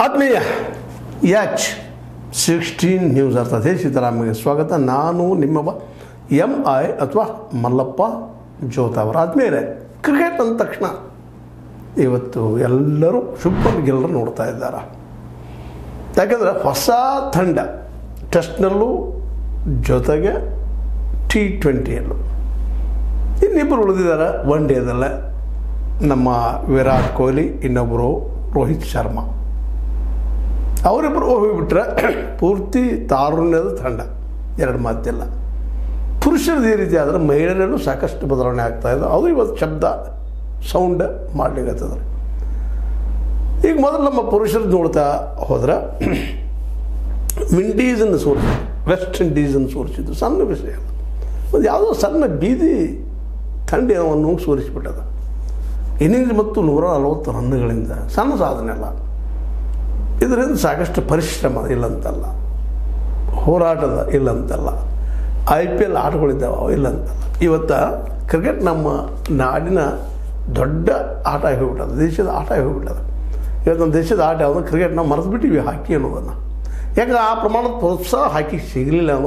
ಆತ್ಮೀಯ H16 news ಅರ್ಥಾತ್ ಸೀತಾರಾಮಗೆ ಸ್ವಾಗತ. ನಾನು ನಿಮ್ಮವ MI ಅಥವಾ ಮಲ್ಲಪ್ಪ ಜೋತಾವರ. ಆದ್ಮೇಲೆ ಕ್ರಿಕೆಟ್ ಅಂದ ತಕ್ಷಣ ಇವತ್ತು ಎಲ್ಲರೂ ಶುಭ್ಮನ್ ಗಿಲ್ರು ನೋಡ್ತಾ ಇದ್ದಾರೆ. ಯಾಕಂದರೆ ಹೊಸ ತಂಡ ಟೆಸ್ಟ್ನಲ್ಲೂ ಜೊತೆಗೆ T20ಯಲ್ಲೂ ಇನ್ನಿಬ್ಬರು ಉಳಿದಿದ್ದಾರೆ. ಒನ್ ಡೇದಲ್ಲೇ ನಮ್ಮ ವಿರಾಟ್ ಕೊಹ್ಲಿ, ಇನ್ನೊಬ್ಬರು ರೋಹಿತ್ ಶರ್ಮಾ. ಅವರಿಬ್ಬರು ಹೋಗಿಬಿಟ್ರೆ ಪೂರ್ತಿ ತಾರುಣ್ಯದ ತಂಡ, ಎರಡು ಮಾತಿಲ್ಲ. ಪುರುಷರದ್ದು ಈ ರೀತಿ ಆದರೆ ಮಹಿಳೆಯರಲ್ಲೂ ಸಾಕಷ್ಟು ಬದಲಾವಣೆ ಆಗ್ತಾಯಿದೆ. ಅದು ಇವತ್ತು ಶಬ್ದ ಸೌಂಡ್ ಮಾಡಲಿಕ್ಕತ್ತದ. ಈಗ ಮೊದಲು ನಮ್ಮ ಪುರುಷರದ್ದು ನೋಡ್ತಾ ಹೋದ್ರೆ ವಿಂಡೀಸನ್ನು ಸೋರಿಸಿದ್ರು, ವೆಸ್ಟ್ ಇಂಡೀಸನ್ನು ಸೋರಿಸಿದ್ದು ಸಣ್ಣ ವಿಷಯ. ಒಂದು ಯಾವುದೋ ಸಣ್ಣ ಬೀದಿ ತಂಡವನ್ನು ಸೋರಿಸಿಬಿಟ್ಟದ. ಇನ್ನಿಂಗ್ಸ್ ಮತ್ತು 140 ರನ್ನುಗಳಿಂದ ಸಣ್ಣ ಸಾಧನೆ ಅಲ್ಲ. ಇದರಿಂದ ಸಾಕಷ್ಟು ಪರಿಶ್ರಮ ಇಲ್ಲಂತಲ್ಲ, ಹೋರಾಟದ ಇಲ್ಲಂತಲ್ಲ, IPL ಆಟಗಳಿದ್ದಾವೆ ಇಲ್ಲಂತಲ್ಲ. ಇವತ್ತು ಕ್ರಿಕೆಟ್ ನಮ್ಮ ನಾಡಿನ ದೊಡ್ಡ ಆಟ ಆಗಿ ಹೋಗ್ಬಿಟ್ಟದ, ದೇಶದ ಆಟ ಆಗಿ ಹೋಗ್ಬಿಟ್ಟದ. ಇವತ್ತು ನಮ್ಮ ದೇಶದ ಆಟ ಯಾವುದು ಕ್ರಿಕೆಟ್. ನಾವು ಮರೆತು ಬಿಟ್ಟಿವಿ ಹಾಕಿ ಅನ್ನೋದನ್ನು. ಯಾಕಂದ್ರೆ ಆ ಪ್ರಮಾಣದ ಪ್ರೋತ್ಸಾಹ ಹಾಕಿ ಸಿಗಲಿಲ್ಲ ಅನ್ನೋದು